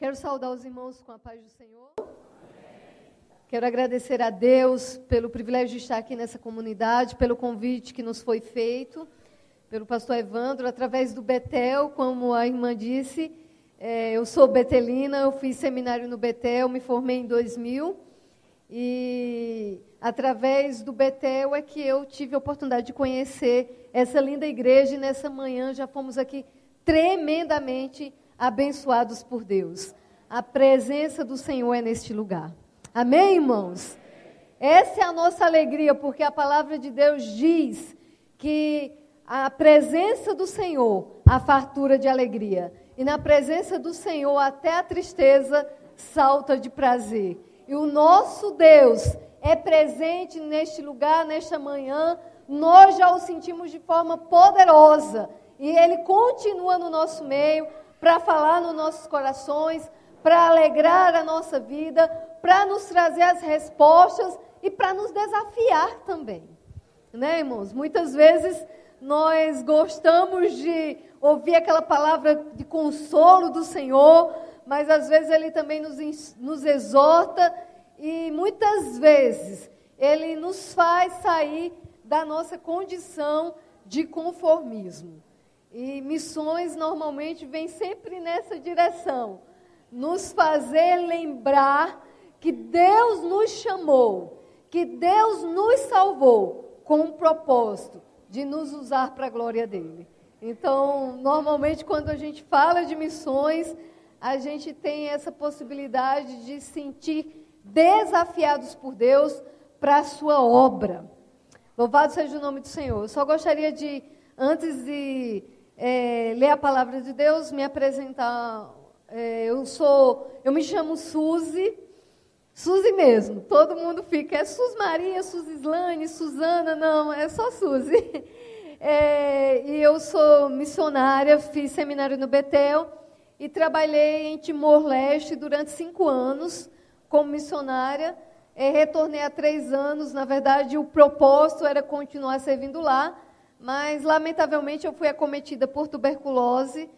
Quero saudar os irmãos com a paz do Senhor. Quero agradecer a Deus pelo privilégio de estar aqui nessa comunidade, pelo convite que nos foi feito, pelo pastor Evandro, através do Betel, como a irmã disse. Eu sou betelina, eu fiz seminário no Betel, me formei em 2000. E através do Betel é que eu tive a oportunidade de conhecer essa linda igreja. E nessa manhã já fomos aqui tremendamente abençoados por Deus. A presença do Senhor é neste lugar. Amém, irmãos? Essa é a nossa alegria, porque a palavra de Deus diz que a presença do Senhor, a fartura de alegria. E na presença do Senhor, até a tristeza salta de prazer. E o nosso Deus é presente neste lugar, nesta manhã. Nós já o sentimos de forma poderosa. E Ele continua no nosso meio para falar nos nossos corações, para alegrar a nossa vida, para nos trazer as respostas e para nos desafiar também. Né, irmãos? Muitas vezes nós gostamos de ouvir aquela palavra de consolo do Senhor, mas às vezes Ele também nos exorta e muitas vezes Ele nos faz sair da nossa condição de conformismo. E missões normalmente vêm sempre nessa direção, nos fazer lembrar que Deus nos chamou, que Deus nos salvou com um propósito de nos usar para a glória dEle. Então, normalmente quando a gente fala de missões, a gente tem essa possibilidade de se sentir desafiados por Deus para a sua obra. Louvado seja o nome do Senhor. Eu só gostaria de, antes de ler a palavra de Deus, me apresentar. Eu me chamo Suzy mesmo. Todo mundo fica, é Sus Maria, Suzislane, Suzana, não, é só Suzy. E eu sou missionária, fiz seminário no Betel e trabalhei em Timor-Leste durante 5 anos como missionária. Retornei há 3 anos, na verdade o propósito era continuar servindo lá, mas lamentavelmente eu fui acometida por tuberculose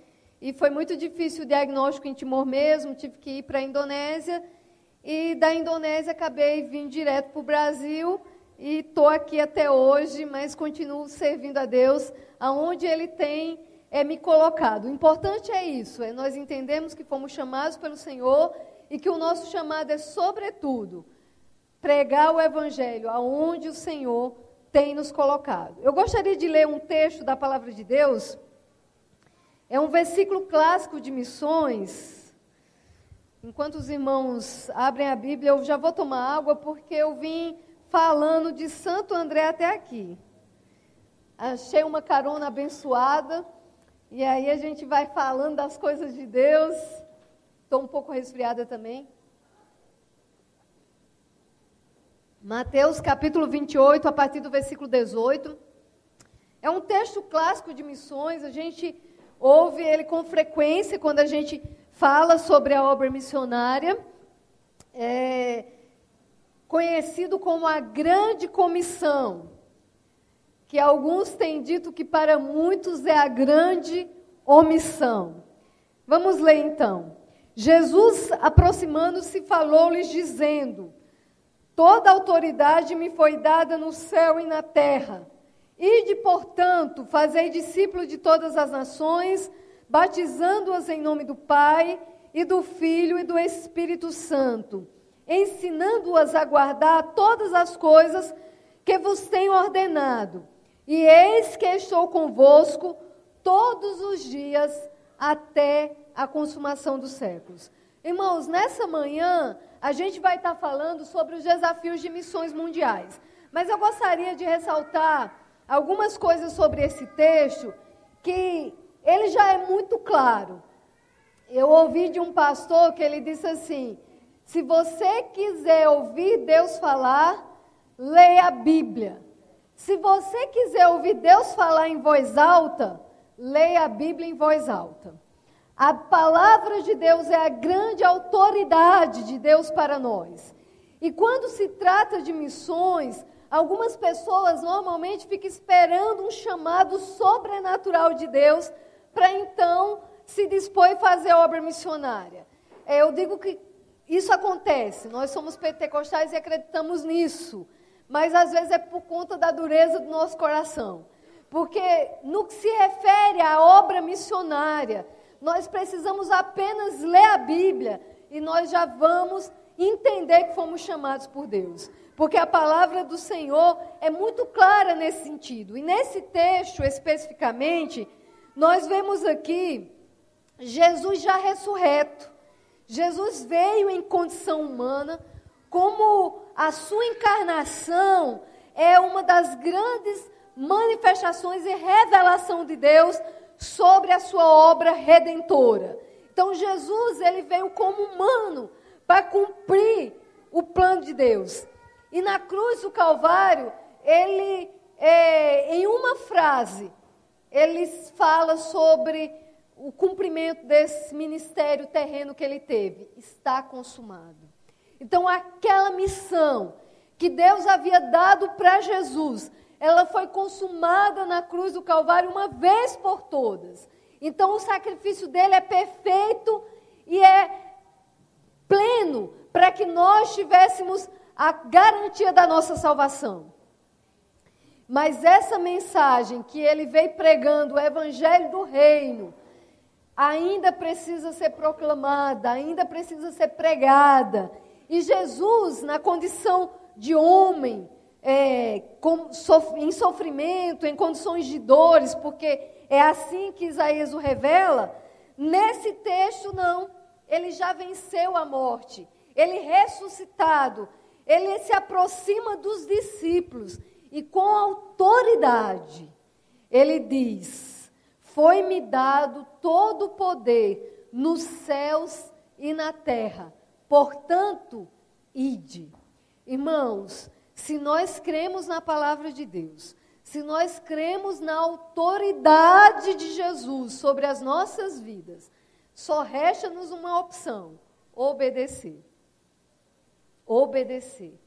e foi muito difícil o diagnóstico em Timor mesmo, tive que ir para a Indonésia e da Indonésia acabei vindo direto para o Brasil e estou aqui até hoje, mas continuo servindo a Deus aonde Ele tem me colocado. O importante é isso, nós entendemos que fomos chamados pelo Senhor e que o nosso chamado é, sobretudo, pregar o Evangelho aonde o Senhor tem nos colocado. Eu gostaria de ler um texto da Palavra de Deus. É um versículo clássico de missões. Enquanto os irmãos abrem a Bíblia, eu já vou tomar água, porque eu vim falando de Santo André até aqui. Achei uma carona abençoada, e aí a gente vai falando das coisas de Deus. Estou um pouco resfriada também. Mateus capítulo 28, a partir do versículo 18. É um texto clássico de missões, a gente ouve ele com frequência quando a gente fala sobre a obra missionária. É conhecido como a Grande Comissão, que alguns têm dito que para muitos é a grande omissão. Vamos ler então. Jesus, aproximando-se, falou-lhes dizendo: toda autoridade me foi dada no céu e na terra. Ide, portanto, fazei discípulos de todas as nações, batizando-as em nome do Pai, e do Filho e do Espírito Santo, ensinando-as a guardar todas as coisas que vos tenho ordenado. E eis que estou convosco todos os dias até a consumação dos séculos. Irmãos, nessa manhã a gente vai estar falando sobre os desafios de missões mundiais. Mas eu gostaria de ressaltar algumas coisas sobre esse texto, que ele já é muito claro. Eu ouvi de um pastor que ele disse assim: se você quiser ouvir Deus falar, leia a Bíblia. Se você quiser ouvir Deus falar em voz alta, leia a Bíblia em voz alta. A palavra de Deus é a grande autoridade de Deus para nós. E quando se trata de missões, algumas pessoas normalmente ficam esperando um chamado sobrenatural de Deus para então se dispor a fazer obra missionária. eu digo que isso acontece, nós somos pentecostais e acreditamos nisso, mas às vezes é por conta da dureza do nosso coração. Porque no que se refere à obra missionária, nós precisamos apenas ler a Bíblia e nós já vamos entender que fomos chamados por Deus. Porque a palavra do Senhor é muito clara nesse sentido. E nesse texto, especificamente, nós vemos aqui Jesus já ressurreto. Jesus veio em condição humana, como a sua encarnação é uma das grandes manifestações e revelação de Deus sobre a sua obra redentora. Então Jesus, ele veio como humano para cumprir o plano de Deus. E na cruz do Calvário, ele, em uma frase, ele fala sobre o cumprimento desse ministério terreno que ele teve. Está consumado. Então, aquela missão que Deus havia dado para Jesus, ela foi consumada na cruz do Calvário uma vez por todas. Então, o sacrifício dele é perfeito e é pleno para que nós tivéssemos a garantia da nossa salvação. Mas essa mensagem que ele veio pregando, o evangelho do reino, ainda precisa ser proclamada, ainda precisa ser pregada. E Jesus, na condição de homem, em sofrimento, em condições de dores, porque é assim que Isaías o revela, nesse texto não, ele já venceu a morte, ele ressuscitado, ele se aproxima dos discípulos e com autoridade, ele diz: foi-me dado todo o poder nos céus e na terra, portanto, ide. Irmãos, se nós cremos na palavra de Deus, se nós cremos na autoridade de Jesus sobre as nossas vidas, só resta-nos uma opção: obedecer. Obedecer.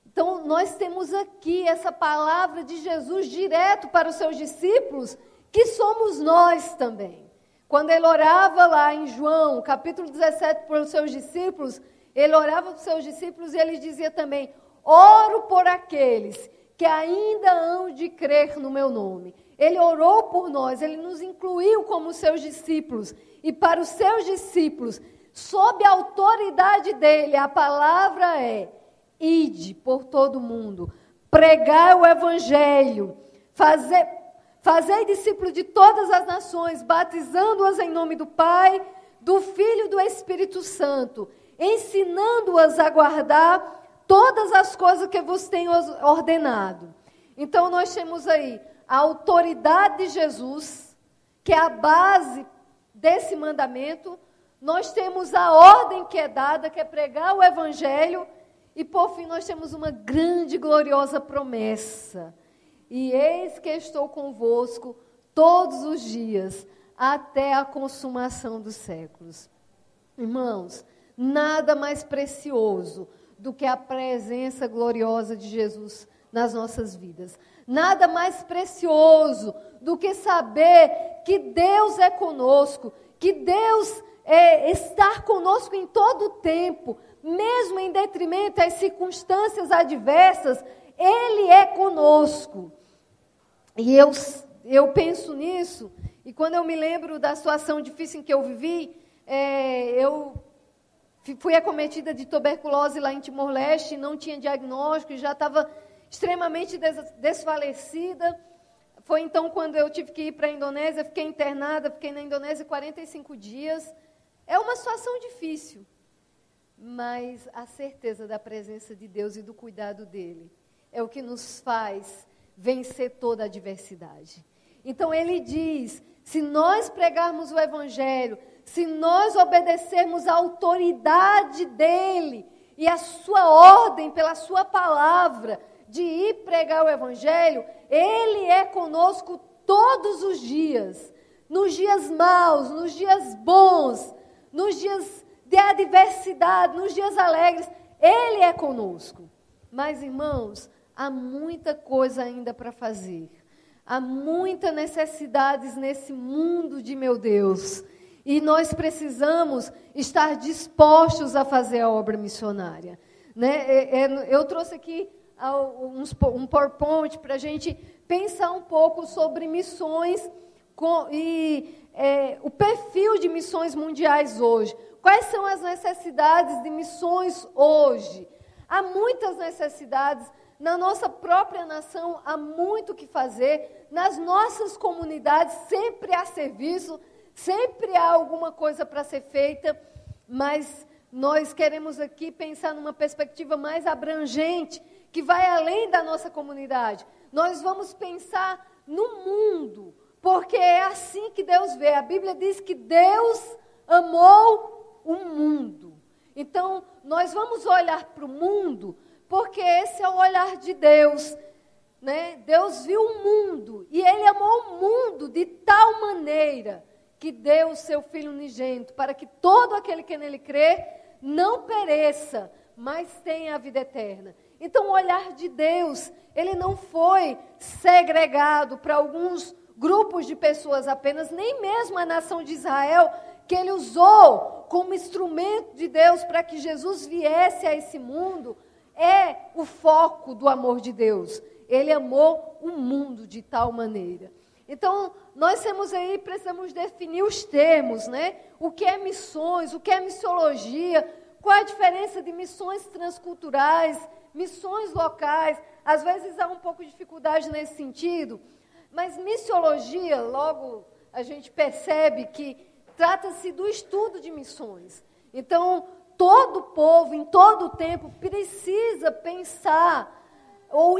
Então, nós temos aqui essa palavra de Jesus direto para os seus discípulos, que somos nós também. Quando ele orava lá em João, capítulo 17, para os seus discípulos, ele orava para os seus discípulos e ele dizia também: oro por aqueles que ainda hão de crer no meu nome. Ele orou por nós, ele nos incluiu como seus discípulos. E para os seus discípulos, sob a autoridade dele, a palavra é: ide por todo mundo, pregai o evangelho, fazei discípulos de todas as nações, batizando-as em nome do Pai, do Filho e do Espírito Santo, ensinando-as a guardar todas as coisas que vos tenho ordenado. Então, nós temos aí a autoridade de Jesus, que é a base desse mandamento. Nós temos a ordem que é dada, que é pregar o evangelho. E, por fim, nós temos uma grande e gloriosa promessa. E eis que estou convosco todos os dias, até a consumação dos séculos. Irmãos, nada mais precioso do que a presença gloriosa de Jesus nas nossas vidas. Nada mais precioso do que saber que Deus é conosco, que Deus está conosco em todo o tempo, mesmo em detrimento às circunstâncias adversas, Ele é conosco. E eu penso nisso, e quando eu me lembro da situação difícil em que eu vivi, eu fui acometida de tuberculose lá em Timor-Leste, não tinha diagnóstico, já estava extremamente desfalecida. Foi então quando eu tive que ir para a Indonésia, fiquei internada, fiquei na Indonésia 45 dias. É uma situação difícil, mas a certeza da presença de Deus e do cuidado dEle é o que nos faz vencer toda a adversidade. Então ele diz, se nós pregarmos o Evangelho, se nós obedecermos à autoridade dEle e a sua ordem pela sua palavra de ir pregar o Evangelho, Ele é conosco todos os dias, nos dias maus, nos dias bons, nos dias de adversidade, nos dias alegres, Ele é conosco. Mas, irmãos, há muita coisa ainda para fazer. Há muitas necessidades nesse mundo de meu Deus. E nós precisamos estar dispostos a fazer a obra missionária. Né? Eu trouxe aqui um PowerPoint para a gente pensar um pouco sobre missões o perfil de missões mundiais hoje. Quais são as necessidades de missões hoje? Há muitas necessidades. Na nossa própria nação, há muito o que fazer. Nas nossas comunidades, sempre há serviço, sempre há alguma coisa para ser feita, mas nós queremos aqui pensar numa perspectiva mais abrangente, que vai além da nossa comunidade. Nós vamos pensar no mundo, porque é assim que Deus vê. A Bíblia diz que Deus amou o mundo. Então, nós vamos olhar para o mundo, porque esse é o olhar de Deus. Né? Deus viu o mundo, e Ele amou o mundo de tal maneira que deu o seu Filho unigênito, para que todo aquele que nele crê não pereça, mas tenha a vida eterna. Então, o olhar de Deus, ele não foi segregado para alguns grupos de pessoas apenas, nem mesmo a nação de Israel, que ele usou como instrumento de Deus para que Jesus viesse a esse mundo, é o foco do amor de Deus. Ele amou o mundo de tal maneira. Então, nós precisamos definir os termos, né? O que é missões, o que é missiologia, qual a diferença de missões transculturais, missões locais. Às vezes há um pouco de dificuldade nesse sentido, mas missiologia, logo a gente percebe que trata-se do estudo de missões. Então, todo povo, em todo tempo, precisa pensar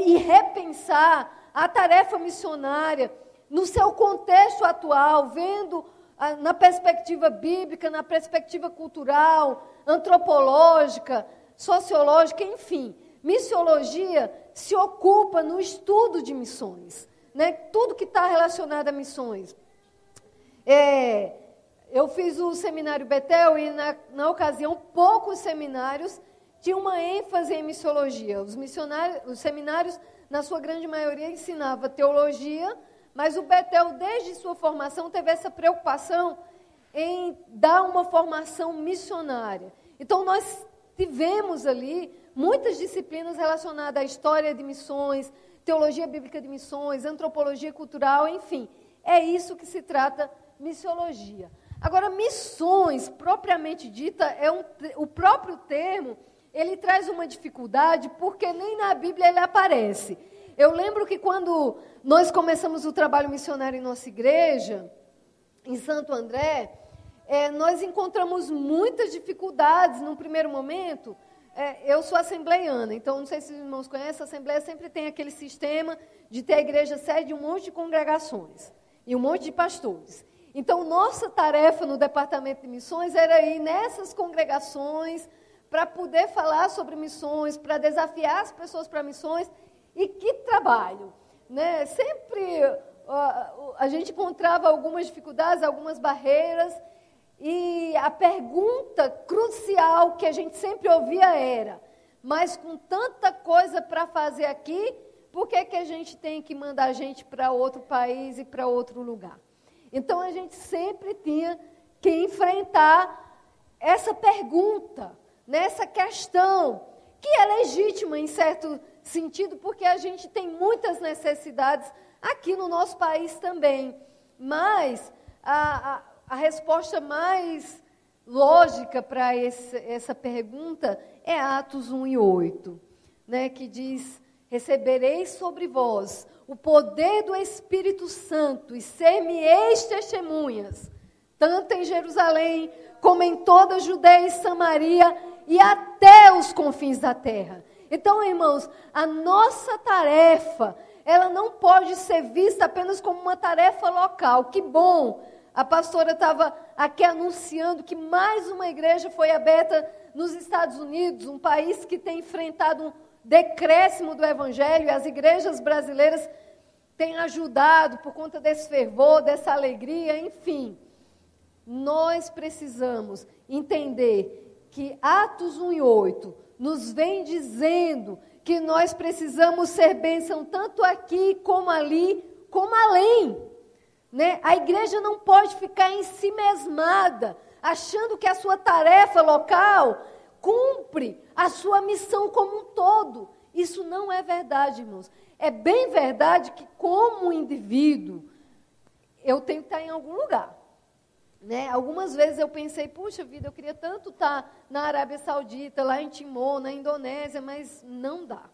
e repensar a tarefa missionária no seu contexto atual, vendo na perspectiva bíblica, na perspectiva cultural, antropológica, sociológica, enfim. Missiologia se ocupa no estudo de missões, né? Tudo que está relacionado a missões. Eu fiz o seminário Betel e, na ocasião, poucos seminários tinham uma ênfase em missiologia. Os seminários, na sua grande maioria, ensinavam teologia, mas o Betel, desde sua formação, teve essa preocupação em dar uma formação missionária. Então, nós tivemos ali muitas disciplinas relacionadas à história de missões, teologia bíblica de missões, antropologia cultural, enfim. É isso que se trata missiologia. Agora, missões, propriamente dita, o próprio termo, ele traz uma dificuldade, porque nem na Bíblia ele aparece. Eu lembro que quando nós começamos o trabalho missionário em nossa igreja, em Santo André, nós encontramos muitas dificuldades num primeiro momento. Eu sou assembleiana, então não sei se os irmãos conhecem, a Assembleia sempre tem aquele sistema de ter a igreja sede de um monte de congregações e um monte de pastores. Então, nossa tarefa no departamento de missões era ir nessas congregações para poder falar sobre missões, para desafiar as pessoas para missões. E que trabalho, né? Sempre a gente encontrava algumas dificuldades, algumas barreiras, e a pergunta crucial que a gente sempre ouvia era: mas com tanta coisa para fazer aqui, por que a gente tem que mandar a gente para outro país e para outro lugar? Então, a gente sempre tinha que enfrentar essa pergunta, né? Essa questão, que é legítima em certo sentido, porque a gente tem muitas necessidades aqui no nosso país também. Mas a resposta mais lógica para essa pergunta é Atos 1:8, né, que diz: recebereis sobre vós o poder do Espírito Santo e ser-me-eis testemunhas, tanto em Jerusalém como em toda a Judeia e Samaria e até os confins da terra. Então, irmãos, a nossa tarefa, ela não pode ser vista apenas como uma tarefa local. Que bom! A pastora estava aqui anunciando que mais uma igreja foi aberta nos Estados Unidos, um país que tem enfrentado um decréscimo do evangelho, e as igrejas brasileiras têm ajudado por conta desse fervor, dessa alegria, enfim. Nós precisamos entender que Atos 1:8 nos vem dizendo que nós precisamos ser bênção tanto aqui como ali, como além. né? A igreja não pode ficar em si mesmada, achando que a sua tarefa local cumpre a sua missão como um todo. Isso não é verdade, irmãos. É bem verdade que, como indivíduo, eu tenho que estar em algum lugar. Né? Algumas vezes eu pensei, puxa vida, eu queria tanto estar na Arábia Saudita, lá em Timor, na Indonésia, mas não dá.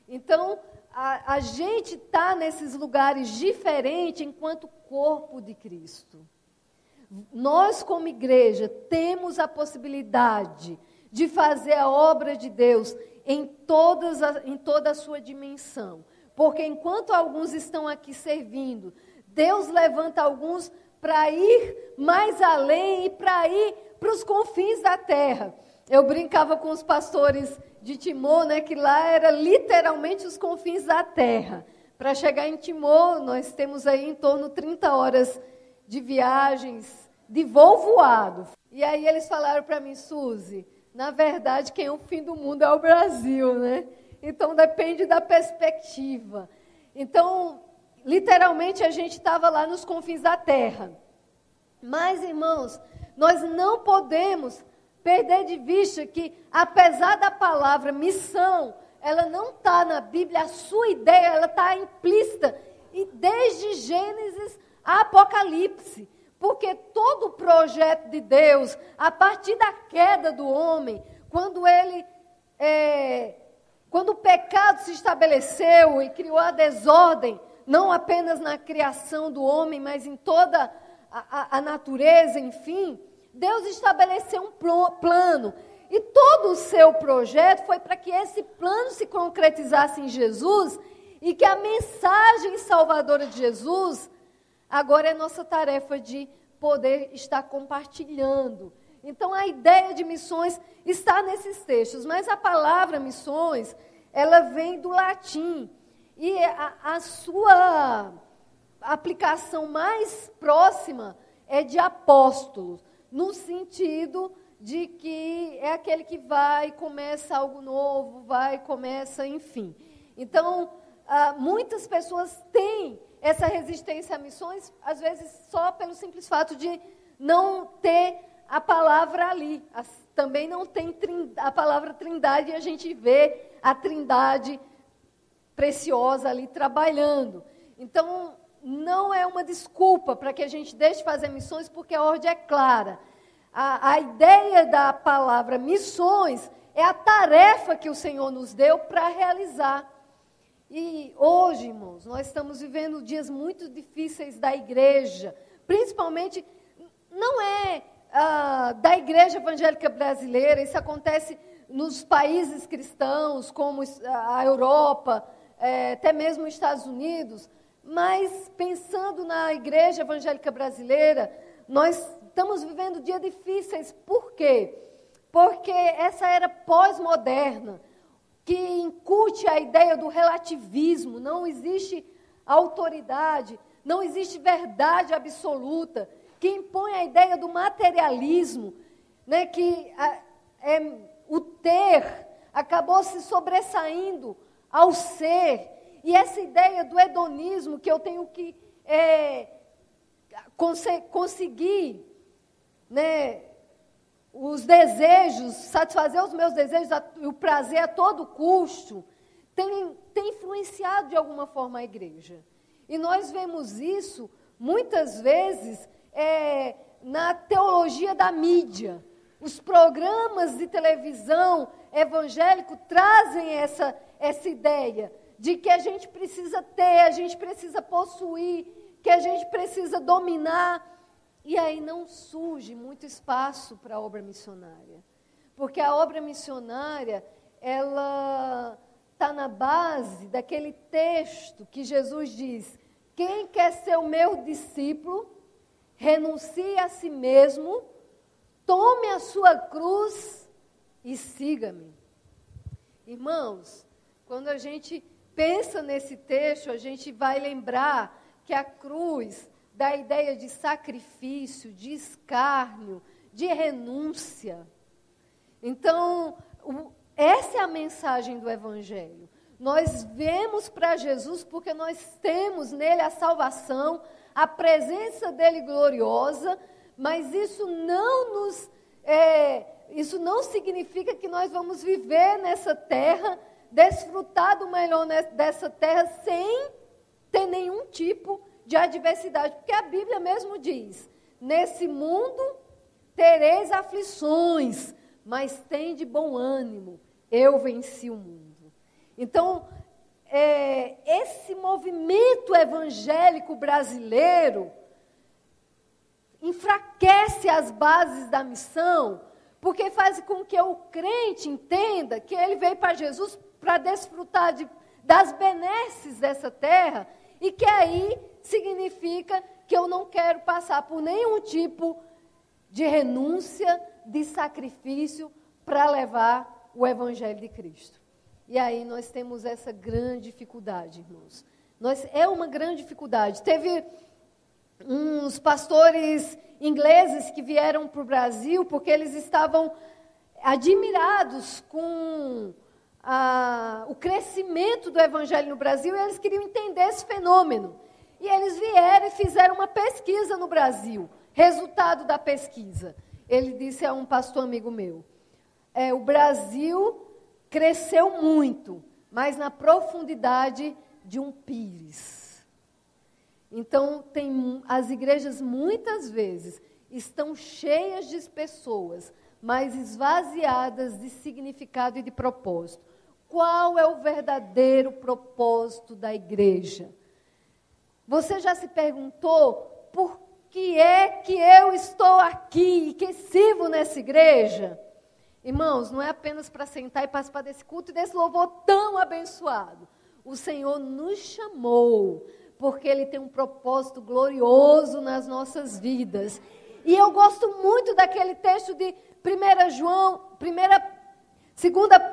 Então, a gente está nesses lugares diferentes enquanto corpo de Cristo. Nós, como igreja, temos a possibilidade de fazer a obra de Deus em toda a sua dimensão. Porque enquanto alguns estão aqui servindo, Deus levanta alguns para ir mais além e para ir para os confins da terra. Eu brincava com os pastores de Timor, né, que lá era literalmente os confins da terra. Para chegar em Timor, nós temos aí em torno de 30 horas de viagens, de voo voado. E aí eles falaram para mim, Suzy, na verdade, quem é o fim do mundo é o Brasil, né? Então, depende da perspectiva. Então, literalmente, a gente estava lá nos confins da terra. Mas, irmãos, nós não podemos perder de vista que, apesar da palavra missão, ela não está na Bíblia, a sua ideia, ela está implícita, e desde Gênesis a Apocalipse. Porque todo o projeto de Deus, a partir da queda do homem, quando o pecado se estabeleceu e criou a desordem, não apenas na criação do homem, mas em toda a natureza, enfim, Deus estabeleceu um plano. E todo o seu projeto foi para que esse plano se concretizasse em Jesus e que a mensagem salvadora de Jesus agora é nossa tarefa de poder estar compartilhando. Então, a ideia de missões está nesses textos, mas a palavra missões, ela vem do latim. E a sua aplicação mais próxima é de apóstolos, no sentido de que é aquele que vai, começa algo novo, começa, enfim. Então, muitas pessoas têm essa resistência a missões, às vezes só pelo simples fato de não ter a palavra ali. Também não tem a palavra trindade, e a gente vê a trindade preciosa ali trabalhando. Então, não é uma desculpa para que a gente deixe de fazer missões, porque a ordem é clara. A ideia da palavra missões é a tarefa que o Senhor nos deu para realizar. E hoje, irmãos, nós estamos vivendo dias muito difíceis da igreja, principalmente, não é da igreja evangélica brasileira, isso acontece nos países cristãos, como a Europa, até mesmo os Estados Unidos, mas pensando na igreja evangélica brasileira, nós estamos vivendo dias difíceis. Por quê? Porque essa era pós-moderna, que incute a ideia do relativismo, não existe autoridade, não existe verdade absoluta, que impõe a ideia do materialismo, né, que o ter acabou se sobressaindo ao ser, e essa ideia do hedonismo, que eu tenho que conseguir, né, os desejos, satisfazer os meus desejos, o prazer a todo custo, tem influenciado de alguma forma a igreja. E nós vemos isso, muitas vezes, na teologia da mídia. Os programas de televisão evangélico trazem essa ideia de que a gente precisa ter, a gente precisa possuir, que a gente precisa dominar. E aí não surge muito espaço para a obra missionária. Porque a obra missionária, ela está na base daquele texto que Jesus diz: quem quer ser o meu discípulo, renuncie a si mesmo, tome a sua cruz e siga-me. Irmãos, quando a gente pensa nesse texto, a gente vai lembrar que a cruz da ideia de sacrifício, de escárnio, de renúncia. Então, essa é a mensagem do Evangelho. Nós vemos para Jesus porque nós temos nele a salvação, a presença dele gloriosa, mas isso não significa que nós vamos viver nessa terra, desfrutar do melhor dessa terra sem ter nenhum tipo de adversidade. Porque a Bíblia mesmo diz, nesse mundo tereis aflições, mas tende bom ânimo, eu venci o mundo. Então, esse movimento evangélico brasileiro enfraquece as bases da missão, porque faz com que o crente entenda que ele veio para Jesus para desfrutar das benesses dessa terra, e que aí significa que eu não quero passar por nenhum tipo de renúncia, de sacrifício para levar o Evangelho de Cristo. E aí nós temos essa grande dificuldade, irmãos. É uma grande dificuldade. Teve uns pastores ingleses que vieram para o Brasil porque eles estavam admirados com o crescimento do Evangelho no Brasil, e eles queriam entender esse fenômeno. E eles vieram e fizeram uma pesquisa no Brasil. Resultado da pesquisa. Ele disse a um pastor amigo meu, o Brasil cresceu muito, mas na profundidade de um pires. Então, as igrejas muitas vezes estão cheias de pessoas, mas esvaziadas de significado e de propósito. Qual é o verdadeiro propósito da igreja? Você já se perguntou por que é que eu estou aqui e que sirvo nessa igreja? Irmãos, não é apenas para sentar e participar desse culto e desse louvor tão abençoado. O Senhor nos chamou porque Ele tem um propósito glorioso nas nossas vidas. E eu gosto muito daquele texto de 2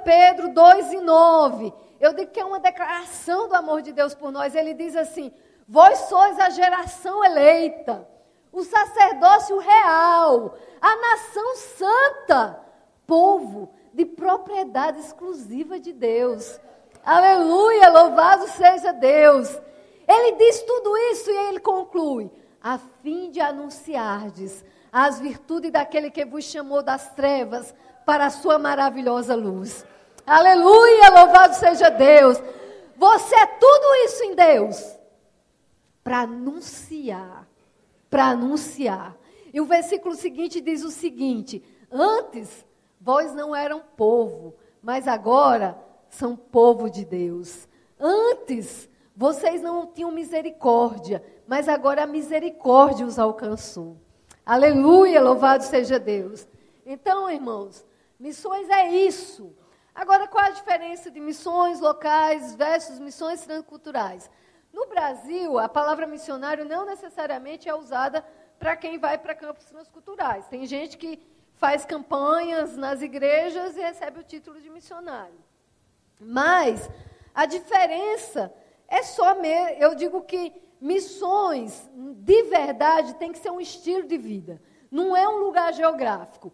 Pedro 2:9. Eu digo que é uma declaração do amor de Deus por nós. Ele diz assim: vós sois a geração eleita, o sacerdócio real, a nação santa, povo de propriedade exclusiva de Deus. Aleluia, louvado seja Deus. Ele diz tudo isso e ele conclui: a fim de anunciardes as virtudes daquele que vos chamou das trevas para a sua maravilhosa luz. Aleluia, louvado seja Deus. Você é tudo isso em Deus para anunciar. E o versículo seguinte diz o seguinte: antes vós não eram povo, mas agora são povo de Deus. Antes vocês não tinham misericórdia, mas agora a misericórdia os alcançou. Aleluia, louvado seja Deus. Então, irmãos, missões é isso. Agora, qual a diferença de missões locais versus missões transculturais? No Brasil, a palavra missionário não necessariamente é usada para quem vai para campos transculturais. Tem gente que faz campanhas nas igrejas e recebe o título de missionário. Mas a diferença é eu digo que missões, de verdade, tem que ser um estilo de vida. Não é um lugar geográfico.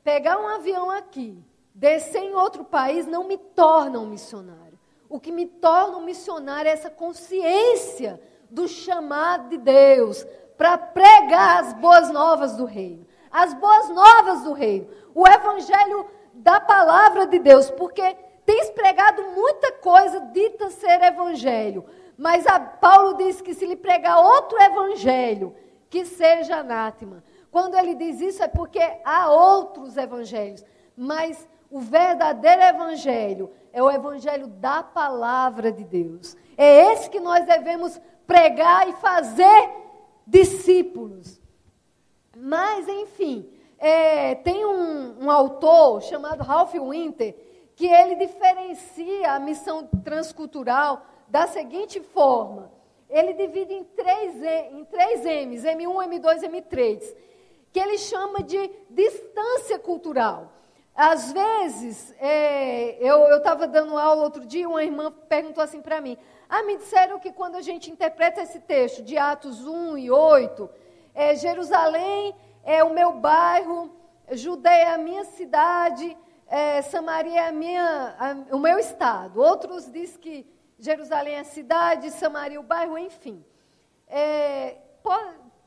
Pegar um avião aqui, descer em outro país, não me torna um missionário. O que me torna um missionário é essa consciência do chamado de Deus para pregar as boas novas do reino. As boas novas do reino. O evangelho da palavra de Deus. Porque tens pregado muita coisa dita ser evangelho. Mas Paulo diz que se lhe pregar outro evangelho, que seja anátema. Quando ele diz isso é porque há outros evangelhos. Mas o verdadeiro evangelho é o evangelho da palavra de Deus. É esse que nós devemos pregar e fazer discípulos. Mas, enfim, tem um autor chamado Ralph Winter, que ele diferencia a missão transcultural da seguinte forma. Ele divide em três M's, M1, M2 e M3, que ele chama de distância cultural. Às vezes, eu estava dando aula outro dia, uma irmã perguntou assim para mim: me disseram que quando a gente interpreta esse texto de Atos 1 e 8, Jerusalém é o meu bairro, Judeia é a minha cidade, Samaria é o meu estado. Outros dizem que Jerusalém é a cidade, Samaria o bairro, enfim.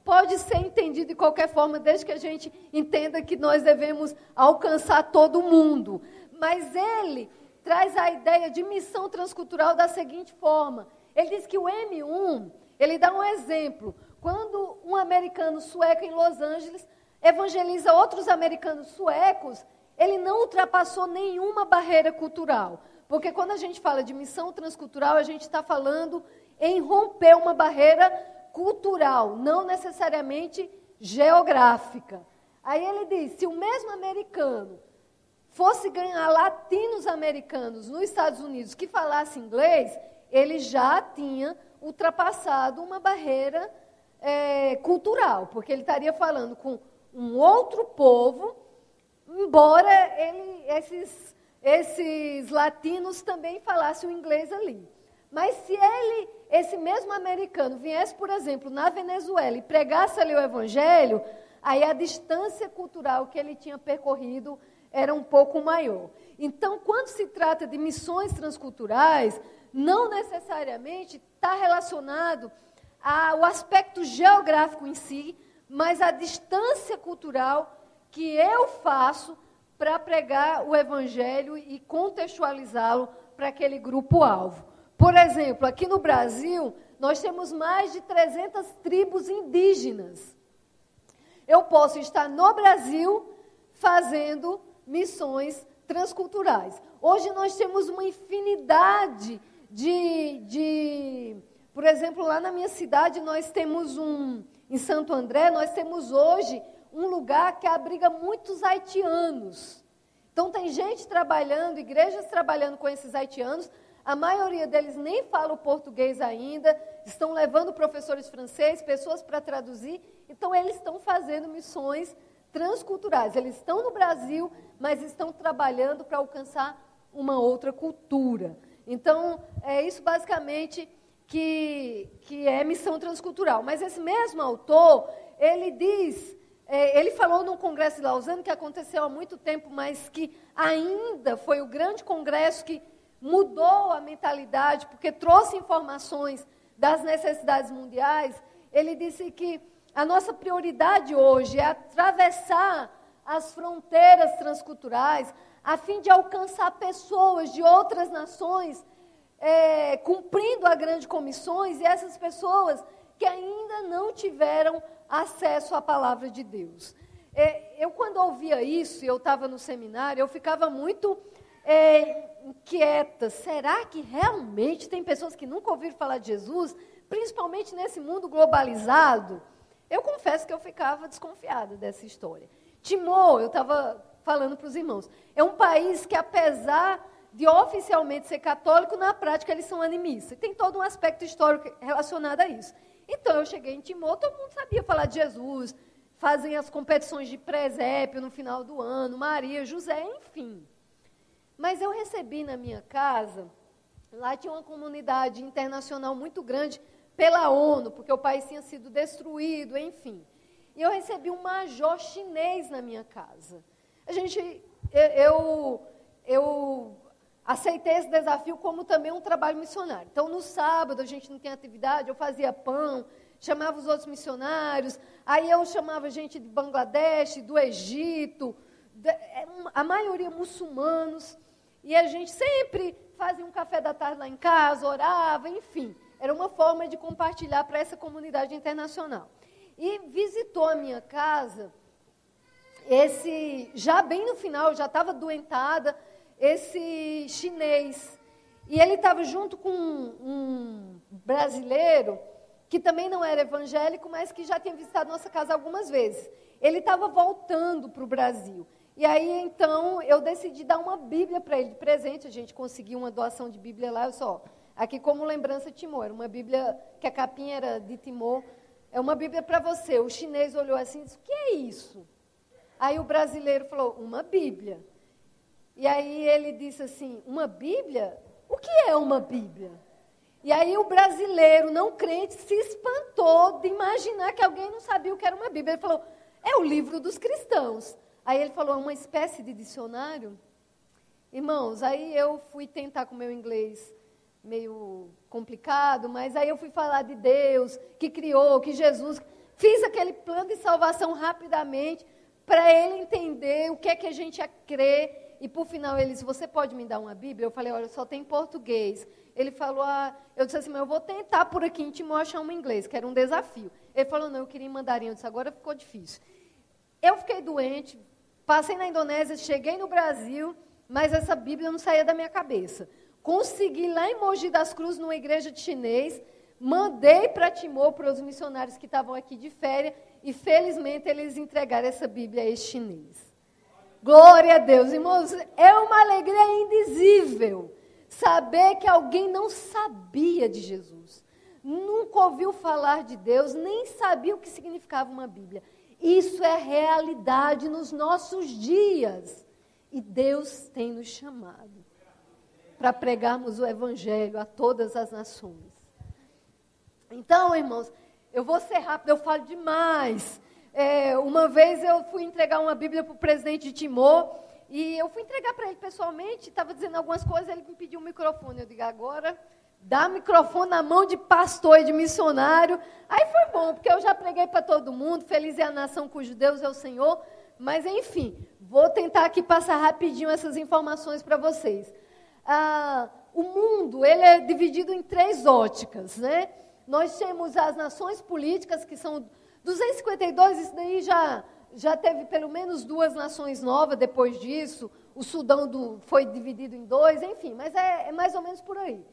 pode ser entendido de qualquer forma, desde que a gente entenda que nós devemos alcançar todo mundo. Mas ele traz a ideia de missão transcultural da seguinte forma. Ele diz que o M1, ele dá um exemplo. Quando um americano sueco em Los Angeles evangeliza outros americanos suecos, ele não ultrapassou nenhuma barreira cultural. Porque quando a gente fala de missão transcultural, a gente está falando em romper uma barreira cultural, não necessariamente geográfica. Aí ele diz, se o mesmo americano fosse ganhar latinos americanos nos Estados Unidos que falassem inglês, ele já tinha ultrapassado uma barreira cultural, porque ele estaria falando com um outro povo, embora esses latinos também falassem o inglês ali. Mas se esse mesmo americano, viesse, por exemplo, na Venezuela e pregasse ali o evangelho, aí a distância cultural que ele tinha percorrido era um pouco maior. Então, quando se trata de missões transculturais, não necessariamente está relacionado ao aspecto geográfico em si, mas a distância cultural que eu faço para pregar o evangelho e contextualizá-lo para aquele grupo-alvo. Por exemplo, aqui no Brasil, nós temos mais de 300 tribos indígenas. Eu posso estar no Brasil fazendo missões transculturais. Hoje nós temos uma infinidade por exemplo, lá na minha cidade, nós temos em Santo André, nós temos hoje um lugar que abriga muitos haitianos. Então, tem gente trabalhando, igrejas trabalhando com esses haitianos, a maioria deles nem fala o português ainda, estão levando professores franceses, pessoas para traduzir, então eles estão fazendo missões transculturais. Eles estão no Brasil, mas estão trabalhando para alcançar uma outra cultura. Então, é isso basicamente que é missão transcultural. Mas esse mesmo autor, ele diz, ele falou num congresso de Lausanne que aconteceu há muito tempo, mas que ainda foi o grande congresso que mudou a mentalidade, porque trouxe informações das necessidades mundiais. Ele disse que a nossa prioridade hoje é atravessar as fronteiras transculturais a fim de alcançar pessoas de outras nações, cumprindo a grande comissões, e essas pessoas que ainda não tiveram acesso à palavra de Deus. Eu, quando ouvia isso, eu estava no seminário, eu ficava muito inquieta. Será que realmente tem pessoas que nunca ouviram falar de Jesus, principalmente nesse mundo globalizado? Eu confesso que eu ficava desconfiada dessa história. Timor, eu estava falando para os irmãos, é um país que, apesar de oficialmente ser católico, na prática eles são animistas. E tem todo um aspecto histórico relacionado a isso. Então, eu cheguei em Timor, todo mundo sabia falar de Jesus, fazem as competições de presépio no final do ano, Maria, José, enfim. Mas eu recebi na minha casa, lá tinha uma comunidade internacional muito grande pela ONU, porque o país tinha sido destruído, enfim. E eu recebi um major chinês na minha casa. Eu aceitei esse desafio como também um trabalho missionário. Então, no sábado, a gente não tinha atividade, eu fazia pão, chamava os outros missionários, aí eu chamava gente de Bangladesh, do Egito, a maioria muçulmanos, e a gente sempre fazia um café da tarde lá em casa, orava, enfim. Era uma forma de compartilhar para essa comunidade internacional. E visitou a minha casa, já bem no final, já estava doentada, esse chinês. E ele estava junto com um brasileiro, que também não era evangélico, mas que já tinha visitado nossa casa algumas vezes. Ele estava voltando para o Brasil. E aí, então, eu decidi dar uma Bíblia para ele de presente. A gente conseguiu uma doação de Bíblia lá. Eu só, aqui como lembrança de Timor. Era uma Bíblia que a capinha era de Timor. É uma Bíblia para você. O chinês olhou assim e disse, o que é isso? Aí o brasileiro falou, uma Bíblia. E aí ele disse assim, uma Bíblia? O que é uma Bíblia? E aí o brasileiro, não crente, se espantou de imaginar que alguém não sabia o que era uma Bíblia. Ele falou, é o livro dos cristãos. Aí ele falou, é uma espécie de dicionário? Irmãos, aí eu fui tentar com o meu inglês meio complicado, mas aí eu fui falar de Deus, que criou, que Jesus... Fiz aquele plano de salvação rapidamente, para ele entender o que é que a gente ia crer. E, por final, ele disse, você pode me dar uma Bíblia? Eu falei, olha, só tem português. Ele falou, eu disse assim, mas eu vou tentar por aqui em Timor achar uma em inglês, que era um desafio. Ele falou, não, eu queria em mandarim. Eu disse, agora ficou difícil. Eu fiquei doente, passei na Indonésia, cheguei no Brasil, mas essa Bíblia não saía da minha cabeça. Consegui lá em Mogi das Cruzes, numa igreja de chinês, mandei para Timor, para os missionários que estavam aqui de férias, e felizmente eles entregaram essa Bíblia a esse chinês. Glória a Deus, irmãos, é uma alegria indizível saber que alguém não sabia de Jesus, nunca ouviu falar de Deus, nem sabia o que significava uma Bíblia. Isso é realidade nos nossos dias. E Deus tem nos chamado para pregarmos o Evangelho a todas as nações. Então, irmãos, eu vou ser rápido, eu falo demais. Uma vez eu fui entregar uma Bíblia para o presidente de Timor, e eu fui entregar para ele pessoalmente, estava dizendo algumas coisas, ele me pediu um microfone. Eu digo, agora, dá microfone na mão de pastor e de missionário. Aí foi bom, porque eu já preguei para todo mundo, feliz é a nação cujo Deus é o Senhor. Mas, enfim, vou tentar aqui passar rapidinho essas informações para vocês. O mundo, ele é dividido em 3 óticas, né? Nós temos as nações políticas, que são 252, isso daí já teve pelo menos 2 nações novas depois disso. O Sudão foi dividido em 2, enfim, mas é mais ou menos por aí.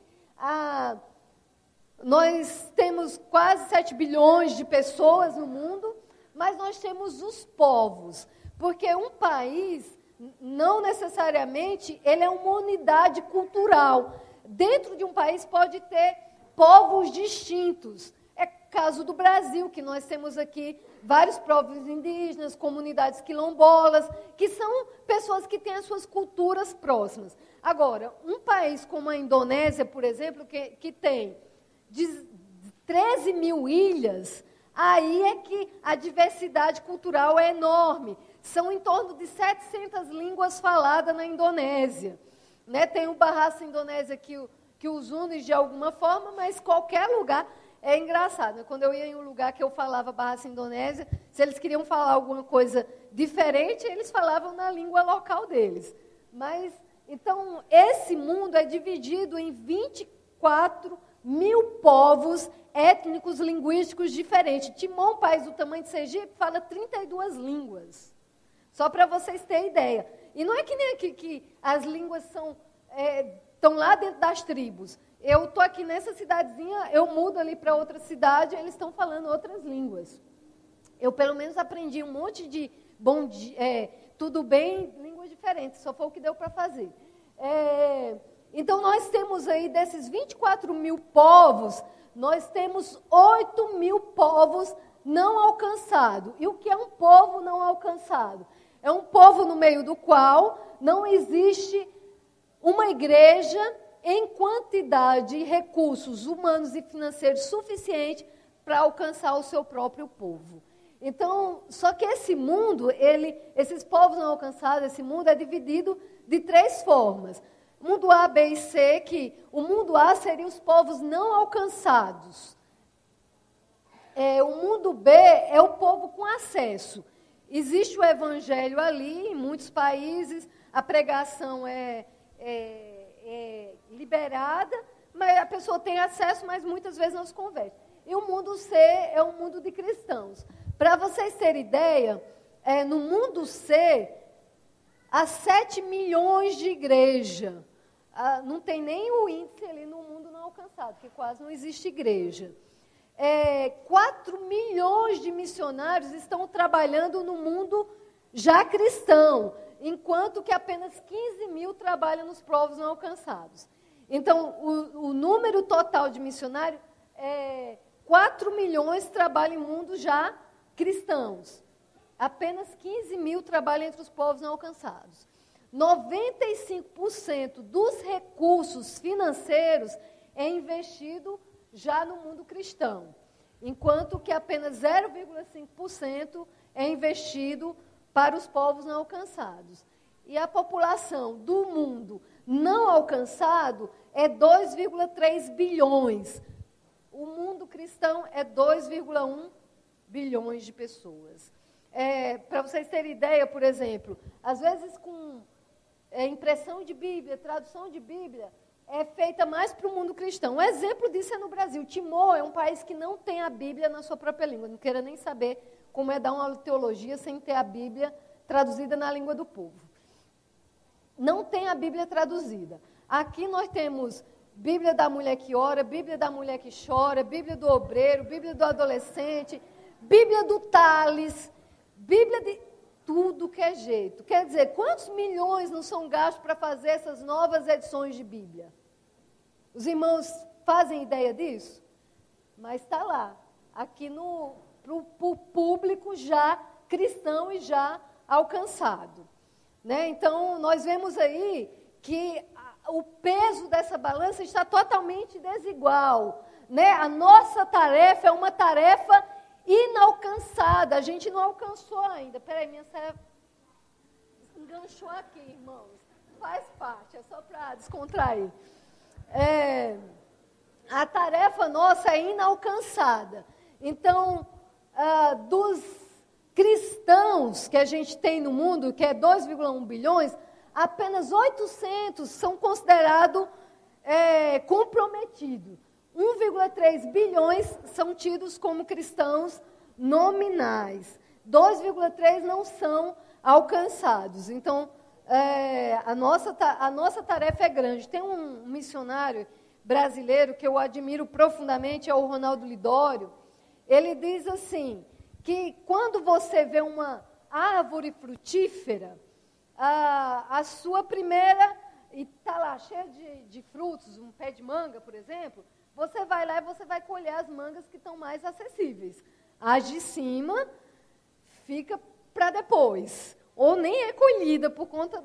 Nós temos quase 7 bilhões de pessoas no mundo, mas nós temos os povos, porque um país, não necessariamente, ele é uma unidade cultural. Dentro de um país pode ter povos distintos. É caso do Brasil, que nós temos aqui vários povos indígenas, comunidades quilombolas, que são pessoas que têm as suas culturas próximas. Agora, um país como a Indonésia, por exemplo, que tem 13 mil ilhas, aí é que a diversidade cultural é enorme. São em torno de 700 línguas faladas na Indonésia. Né? Tem o Bahasa Indonésia que os une de alguma forma, mas qualquer lugar é engraçado. Né? Quando eu ia em um lugar que eu falava Bahasa Indonésia, se eles queriam falar alguma coisa diferente, eles falavam na língua local deles. Mas, então, esse mundo é dividido em 24 mil povos étnicos, linguísticos diferentes. Timor, um país do tamanho de Sergipe, fala 32 línguas. Só para vocês terem ideia. E não é que nem aqui que as línguas estão lá dentro das tribos. Eu estou aqui nessa cidadezinha, eu mudo ali para outra cidade, eles estão falando outras línguas. Eu, pelo menos, aprendi um monte de bom dia, tudo bem, línguas diferentes, só foi o que deu para fazer. Então, nós temos aí, desses 24 mil povos, nós temos 8 mil povos não alcançados. E o que é um povo não alcançado? É um povo no meio do qual não existe uma igreja em quantidade e recursos humanos e financeiros suficiente para alcançar o seu próprio povo. Então, só que esse mundo, esses povos não alcançados, esse mundo é dividido de 3 formas. Mundo A, B e C, que o mundo A seria os povos não alcançados. O mundo B é o povo com acesso. Existe o evangelho ali, em muitos países, a pregação é liberada, mas a pessoa tem acesso, mas muitas vezes não se converte. E o mundo C é um mundo de cristãos. Para vocês terem ideia, no mundo C, há 7 milhões de igrejas. Não tem nem o índice ali no mundo não alcançado, porque quase não existe igreja. 4 milhões de missionários estão trabalhando no mundo já cristão, enquanto que apenas 15 mil trabalham nos povos não alcançados. Então, o número total de missionários 4 milhões trabalham em mundo já cristãos. Apenas 15 mil trabalham entre os povos não alcançados. 95% dos recursos financeiros é investido já no mundo cristão, enquanto que apenas 0,5% é investido para os povos não alcançados. e a população do mundo não alcançado é 2,3 bilhões. O mundo cristão é 2,1 bilhões de pessoas. Para vocês terem ideia, por exemplo, às vezes com impressão de Bíblia, tradução de Bíblia, é feita mais para o mundo cristão. Um exemplo disso é no Brasil. Timor é um país que não tem a Bíblia na sua própria língua. Não queira nem saber como é dar uma teologia sem ter a Bíblia traduzida na língua do povo. Não tem a Bíblia traduzida. Aqui nós temos Bíblia da mulher que ora, Bíblia da mulher que chora, Bíblia do obreiro, Bíblia do adolescente, Bíblia do Tales, Bíblia de tudo que é jeito. Quer dizer, quantos milhões não são gastos para fazer essas novas edições de Bíblia? Os irmãos fazem ideia disso? Mas está lá, aqui para o público já cristão e já alcançado. Né? Então, nós vemos aí que o peso dessa balança está totalmente desigual. Né? A nossa tarefa é uma tarefa inalcançada. A gente não alcançou ainda. Peraí, minha saia enganchou aqui, irmãos. Faz parte, é só para descontrair. A tarefa nossa é inalcançada. Então, dos cristãos que a gente tem no mundo, que é 2,1 bilhões, apenas 800 são considerados comprometidos. 1,3 bilhões são tidos como cristãos nominais. 2,3 não são alcançados. Então, a nossa tarefa é grande. Tem um missionário brasileiro que eu admiro profundamente, é o Ronaldo Lidório. Ele diz assim, que quando você vê uma árvore frutífera, a sua primeira, e está lá cheia de frutos, um pé de manga, por exemplo, você vai lá e você vai colher as mangas que estão mais acessíveis. As de cima fica para depois, ou nem é colhida por conta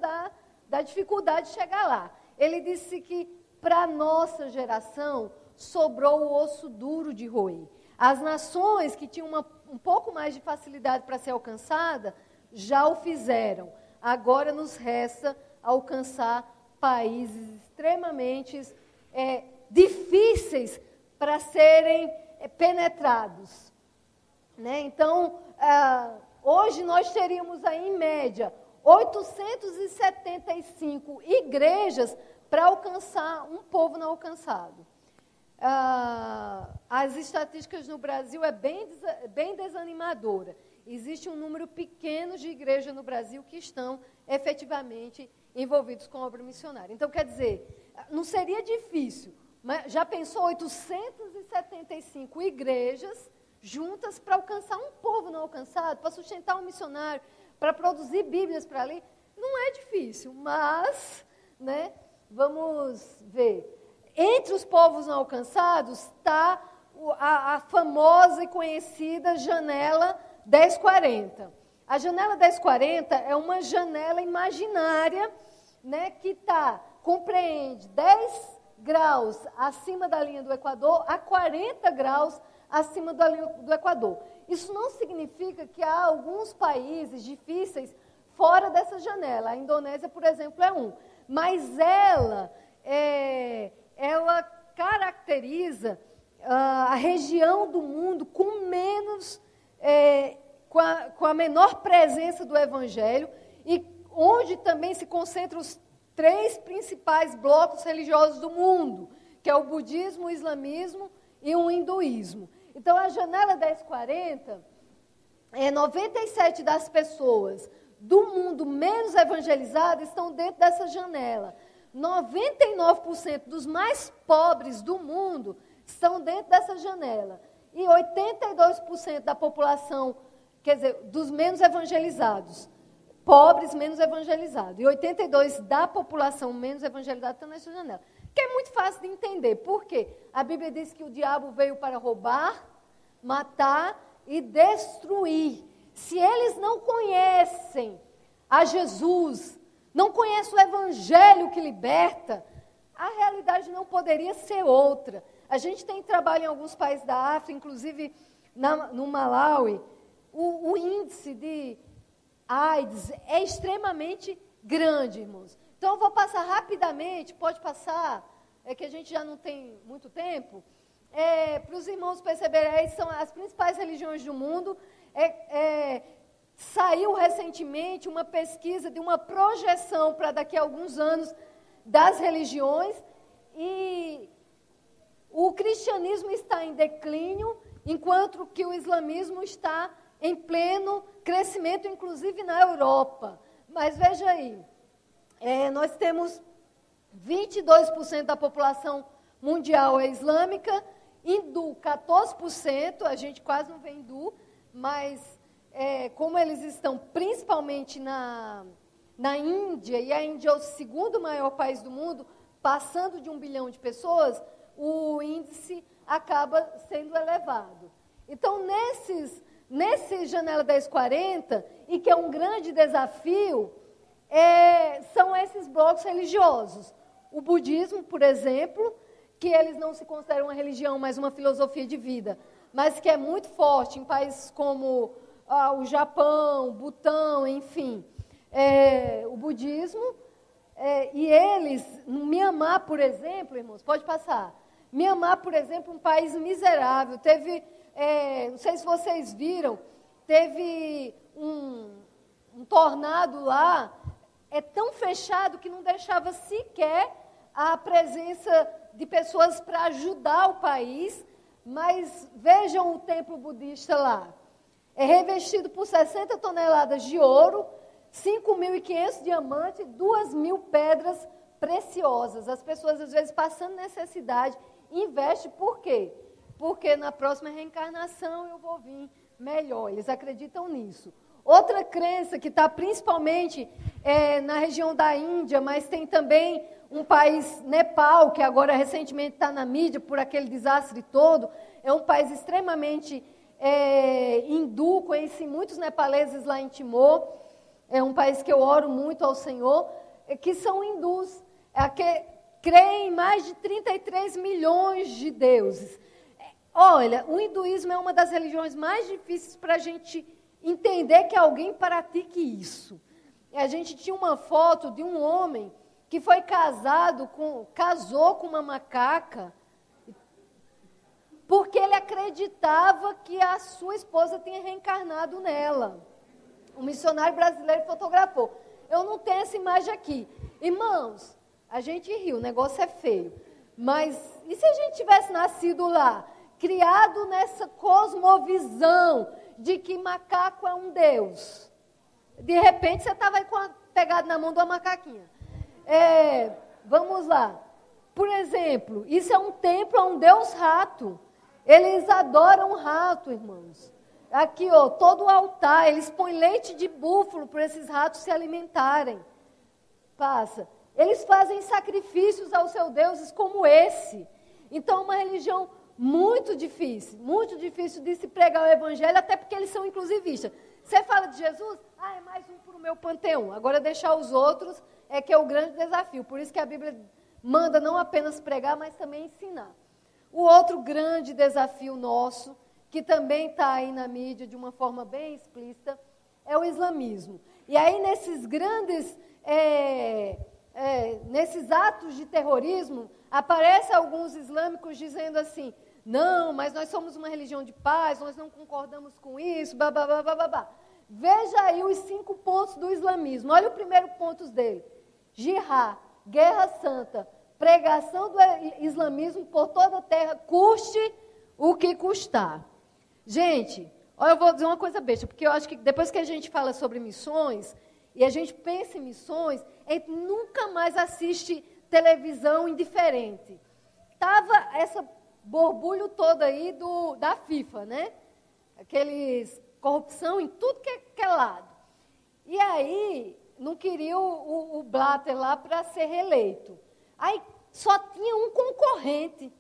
da dificuldade de chegar lá. Ele disse que para a nossa geração sobrou o osso duro de roer. As nações que tinham um pouco mais de facilidade para ser alcançada, já o fizeram. Agora nos resta alcançar países extremamente difíceis para serem penetrados. Né? Então, hoje nós teríamos aí, em média, 875 igrejas para alcançar um povo não alcançado. As estatísticas no Brasil é bem desanimadora. Existe um número pequeno de igrejas no Brasil que estão efetivamente envolvidos com a obra missionária. Então, quer dizer, não seria difícil, mas já pensou 875 igrejas juntas para alcançar um povo não alcançado, para sustentar um missionário, para produzir Bíblias para ali? Não é difícil, mas, né, vamos ver. Entre os povos não alcançados está a famosa e conhecida janela 1040. A janela 1040 é uma janela imaginária, né, que compreende 10 graus acima da linha do Equador a 40 graus acima da linha do Equador. Isso não significa que há alguns países difíceis fora dessa janela. A Indonésia, por exemplo, é um. Mas ela caracteriza a região do mundo com menos, com a menor presença do Evangelho e onde também se concentram os 3 principais blocos religiosos do mundo, que é o budismo, o islamismo e o hinduísmo. Então, a janela 1040, 97 das pessoas do mundo menos evangelizadas estão dentro dessa janela. 99% dos mais pobres do mundo estão dentro dessa janela. E 82% da população, quer dizer, dos menos evangelizados, pobres menos evangelizados, e 82% da população menos evangelizada estão nessa janela. Que é muito fácil de entender. Por quê? A Bíblia diz que o diabo veio para roubar, matar e destruir. Se eles não conhecem a Jesus, não conhecem o Evangelho que liberta, a realidade não poderia ser outra. A gente tem trabalho em alguns países da África, inclusive no Malawi, o índice de AIDS é extremamente grande, irmãos. Então, eu vou passar rapidamente, pode passar, é que a gente já não tem muito tempo, para os irmãos perceberem, são as principais religiões do mundo. Saiu recentemente uma pesquisa de uma projeção para daqui a alguns anos das religiões, e o cristianismo está em declínio, enquanto que o islamismo está em pleno crescimento, inclusive na Europa. Mas veja aí, nós temos 22% da população mundial é islâmica, hindu 14%, a gente quase não vê hindu, mas como eles estão principalmente na Índia, e a Índia é o segundo maior país do mundo, passando de 1 bilhão de pessoas, o índice acaba sendo elevado. Então, nesse Janela 1040, e que é um grande desafio, são esses blocos religiosos. O budismo, por exemplo, que eles não se consideram uma religião, mas uma filosofia de vida, mas que é muito forte em países como o Japão, Butão, enfim. O budismo, e eles, no Mianmar, por exemplo, irmãos, pode passar. Mianmar, por exemplo, um país miserável, teve, não sei se vocês viram, teve um tornado lá, tão fechado que não deixava sequer a presença de pessoas para ajudar o país, mas vejam o templo budista lá. É revestido por 60 toneladas de ouro, 5.500 diamantes, 2.000 pedras preciosas. As pessoas, às vezes, passando necessidade, investem. Por quê? Porque na próxima reencarnação eu vou vir melhor. Eles acreditam nisso. Outra crença que está principalmente na região da Índia, mas tem também um país, Nepal, que agora recentemente está na mídia por aquele desastre todo, é um país extremamente hindu, conheci muitos nepaleses lá em Timor, é um país que eu oro muito ao Senhor, que são hindus, que creem em mais de 33 milhões de deuses. Olha, o hinduísmo é uma das religiões mais difíceis para a gente entender que alguém pratique isso. A gente tinha uma foto de um homem que foi casou com uma macaca, porque ele acreditava que a sua esposa tinha reencarnado nela. Um missionário brasileiro fotografou. Eu não tenho essa imagem aqui. Irmãos, a gente riu, o negócio é feio. Mas e se a gente tivesse nascido lá, criado nessa cosmovisão de que macaco é um deus? De repente você estava aí pegado na mão de uma macaquinha. Vamos lá. Por exemplo, isso é um templo a um deus rato. Eles adoram rato, irmãos. Aqui, todo o altar, eles põem leite de búfalo para esses ratos se alimentarem. Passa. Eles fazem sacrifícios aos seus deuses como esse. Então, é uma religião muito difícil de se pregar o evangelho, até porque eles são inclusivistas. Você fala de Jesus? É mais um para o meu panteão. Agora, deixar os outros que é o grande desafio. Por isso que a Bíblia manda não apenas pregar, mas também ensinar. O outro grande desafio nosso, que também está aí na mídia de uma forma bem explícita, é o islamismo. E aí, nesses grandes, nesses atos de terrorismo, aparecem alguns islâmicos dizendo assim, não, mas nós somos uma religião de paz, nós não concordamos com isso, babá. Veja aí os 5 pontos do islamismo. Olha o primeiro ponto dele. Jihad, guerra santa, pregação do islamismo por toda a terra, custe o que custar. Gente, olha, eu vou dizer uma coisa besta, porque eu acho que depois que a gente fala sobre missões, e a gente pensa em missões, a gente nunca mais assiste televisão indiferente. Estava essa borbulho todo aí da FIFA, né? Aqueles corrupção em tudo que é lado. E aí, não queria o Blatter lá para ser reeleito. Aí, só tinha um concorrente.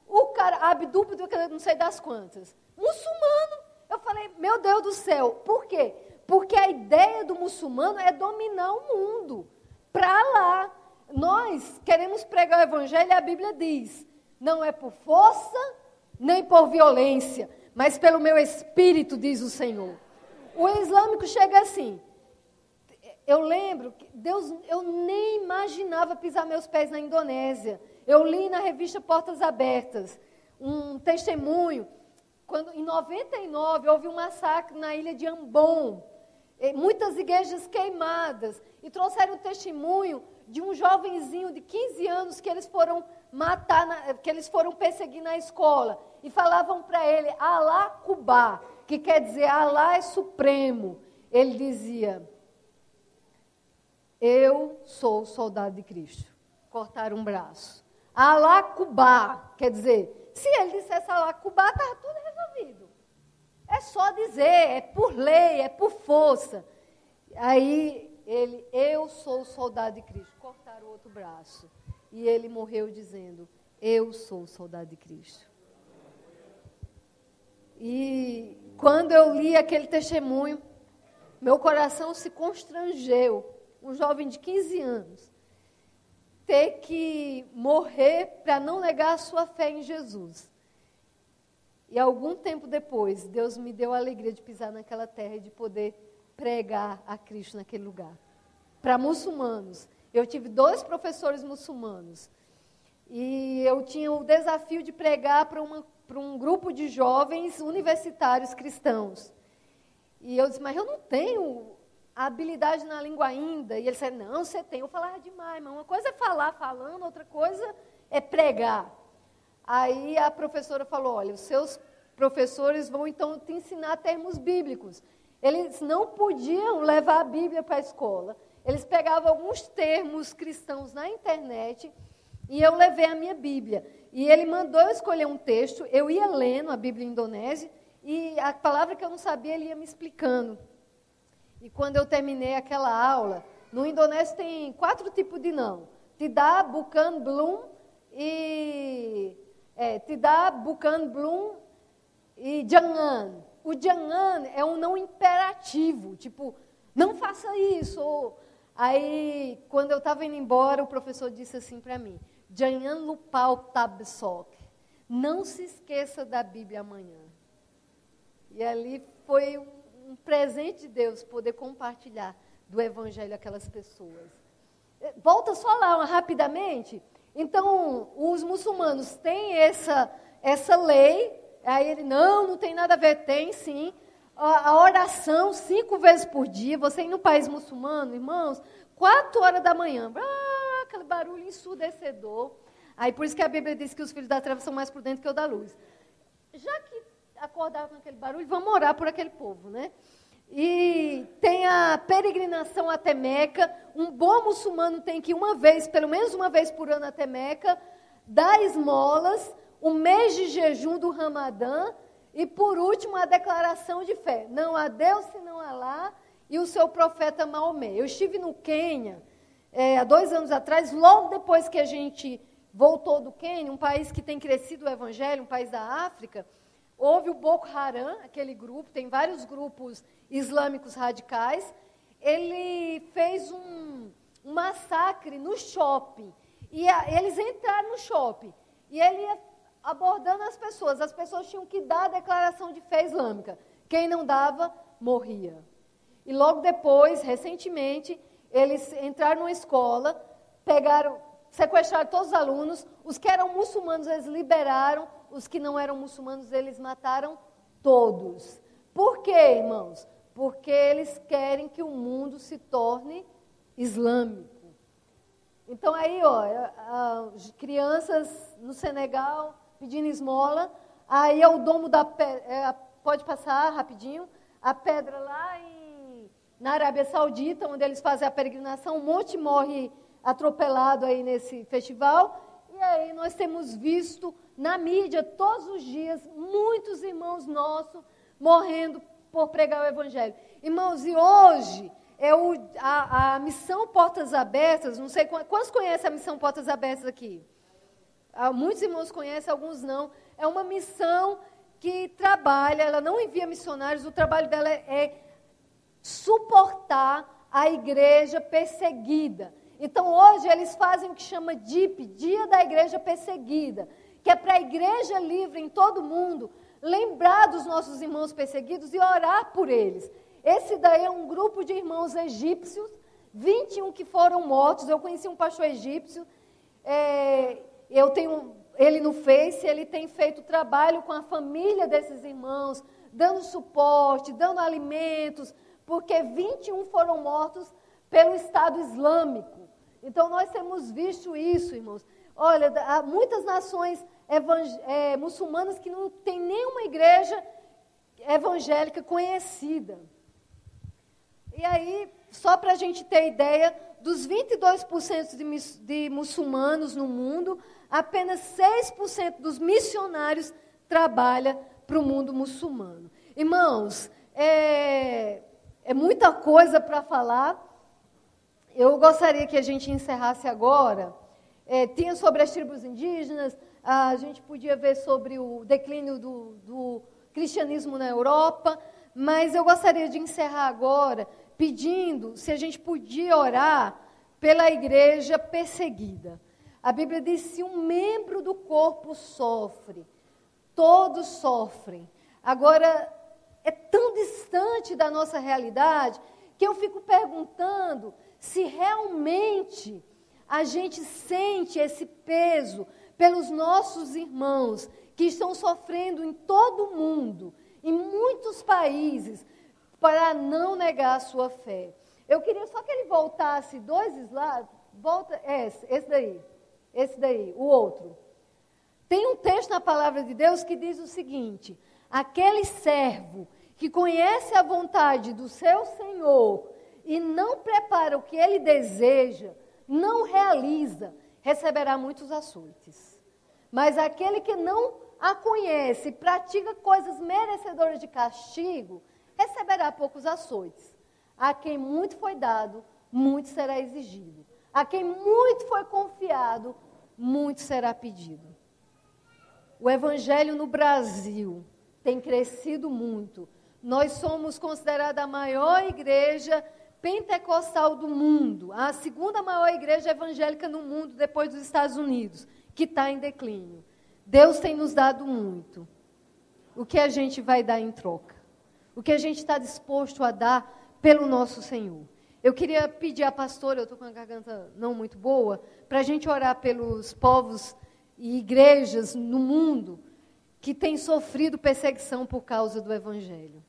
O cara, Abdul, não sei das quantas. Muçulmano. Eu falei, meu Deus do céu, por quê? Porque a ideia do muçulmano é dominar o mundo. Para lá. Nós queremos pregar o evangelho e a Bíblia diz, não é por força, nem por violência, mas pelo meu espírito, diz o Senhor. O islâmico chega assim, eu lembro que Deus, eu nem imaginava pisar meus pés na Indonésia. Eu li na revista Portas Abertas um testemunho, quando em 99 houve um massacre na ilha de Ambon, muitas igrejas queimadas, e trouxeram o testemunho de um jovenzinho de 15 anos que eles foram matar, que eles foram perseguir na escola, e falavam para ele, Alá Kubá, que quer dizer, Alá é supremo. Ele dizia, eu sou soldado de Cristo. Cortaram um braço. Alá Kubá, quer dizer, se ele dissesse Alá Kubá, estava tudo resolvido. É só dizer, é por lei, é por força. Aí ele, eu sou soldado de Cristo. Cortaram o outro braço. E ele morreu dizendo, eu sou soldado de Cristo. E quando eu li aquele testemunho, meu coração se constrangeu. Um jovem de 15 anos, ter que morrer para não negar a sua fé em Jesus. E algum tempo depois, Deus me deu a alegria de pisar naquela terra e de poder pregar a Cristo naquele lugar. Para muçulmanos. Eu tive 2 professores muçulmanos. E eu tinha o desafio de pregar para um grupo de jovens universitários cristãos. E eu disse, mas eu não tenho a habilidade na língua ainda. E ele disse, não, você tem. Eu falava demais, mas uma coisa é falar falando, outra coisa é pregar. Aí a professora falou, olha, os seus professores vão então te ensinar termos bíblicos. Eles não podiam levar a Bíblia para a escola. Eles pegavam alguns termos cristãos na internet e eu levei a minha Bíblia. E ele mandou eu escolher um texto, eu ia lendo a Bíblia indonésia e a palavra que eu não sabia ele ia me explicando. E quando eu terminei aquela aula, no indonésio tem 4 tipos de não. Tidak, bukan, belum e... Tidak, bukan, belum e jangan. O jangan é um não imperativo, tipo, não faça isso. Ou... Aí, quando eu estava indo embora, o professor disse assim para mim, jangan lupa o tabsok. Não se esqueça da Bíblia amanhã. E ali foi um presente de Deus poder compartilhar do Evangelho àquelas pessoas. Volta só lá rapidamente. Então, os muçulmanos têm essa lei, aí ele, não tem nada a ver, tem sim. A oração 5 vezes por dia, você ir no país muçulmano, irmãos, 4 horas da manhã, aquele barulho ensurdecedor. Aí por isso que a Bíblia diz que os filhos da treva são mais prudentes que o da luz. Já que acordaram com aquele barulho, vamos orar por aquele povo, né? E tem a peregrinação até Meca. Um bom muçulmano tem que ir pelo menos uma vez por ano até Meca, dar esmolas, o mês de jejum do Ramadã e, por último, a declaração de fé. Não há Deus senão Alá e o seu profeta Maomé. Eu estive no Quênia há 2 anos atrás, logo depois que a gente voltou do Quênia, um país que tem crescido o evangelho, um país da África. Houve o Boko Haram, aquele grupo, tem vários grupos islâmicos radicais. Ele fez um massacre no shopping. E eles entraram no shopping. E ele ia abordando as pessoas tinham que dar a declaração de fé islâmica. Quem não dava, morria. E logo depois, recentemente, eles entraram numa escola, sequestraram todos os alunos, os que eram muçulmanos eles liberaram, os que não eram muçulmanos eles mataram todos. Por quê, irmãos? Porque eles querem que o mundo se torne islâmico. Então aí, crianças no Senegal pedindo esmola, aí é o domo da pedra, pode passar rapidinho, a pedra lá na Arábia Saudita, onde eles fazem a peregrinação, um monte morre atropelado aí nesse festival, e aí nós temos visto na mídia todos os dias muitos irmãos nossos morrendo por pregar o Evangelho. Irmãos, e hoje a missão Portas Abertas, não sei quantos conhecem a missão Portas Abertas aqui? Muitos irmãos conhecem, alguns não. É uma missão que trabalha, ela não envia missionários, o trabalho dela é suportar a igreja perseguida. Então, hoje, eles fazem o que chama DIP, Dia da Igreja Perseguida, que é para a igreja livre em todo o mundo lembrar dos nossos irmãos perseguidos e orar por eles. Esse daí é um grupo de irmãos egípcios, 21 que foram mortos. Eu conheci um pastor egípcio, eu tenho ele no Face, ele tem feito trabalho com a família desses irmãos, dando suporte, dando alimentos, porque 21 foram mortos pelo Estado Islâmico. Então, nós temos visto isso, irmãos. Olha, há muitas nações muçulmanas que não tem nenhuma igreja evangélica conhecida. E aí, só para a gente ter ideia, dos 22% de muçulmanos no mundo, apenas 6% dos missionários trabalham para o mundo muçulmano. Irmãos, é muita coisa para falar. Eu gostaria que a gente encerrasse agora. Tinha sobre as tribos indígenas, a gente podia ver sobre o declínio do cristianismo na Europa, mas eu gostaria de encerrar agora pedindo se a gente podia orar pela igreja perseguida. A Bíblia diz: se um membro do corpo sofre, todos sofrem. Agora, é tão distante da nossa realidade que eu fico perguntando se realmente a gente sente esse peso pelos nossos irmãos que estão sofrendo em todo o mundo, em muitos países, para não negar a sua fé. Eu queria só que ele voltasse 2 slides. Volta, esse daí, o outro. Tem um texto na palavra de Deus que diz o seguinte: aquele servo que conhece a vontade do seu Senhor e não prepara o que ele deseja, não realiza, receberá muitos açoites. Mas aquele que não a conhece e pratica coisas merecedoras de castigo, receberá poucos açoites. A quem muito foi dado, muito será exigido. A quem muito foi confiado, muito será pedido. O evangelho no Brasil tem crescido muito. Nós somos considerada a maior igreja pentecostal do mundo, a segunda maior igreja evangélica no mundo, depois dos Estados Unidos, que está em declínio. Deus tem nos dado muito. O que a gente vai dar em troca? O que a gente está disposto a dar pelo nosso Senhor? Eu queria pedir à pastora, eu estou com a garganta não muito boa, para a gente orar pelos povos e igrejas no mundo que têm sofrido perseguição por causa do Evangelho.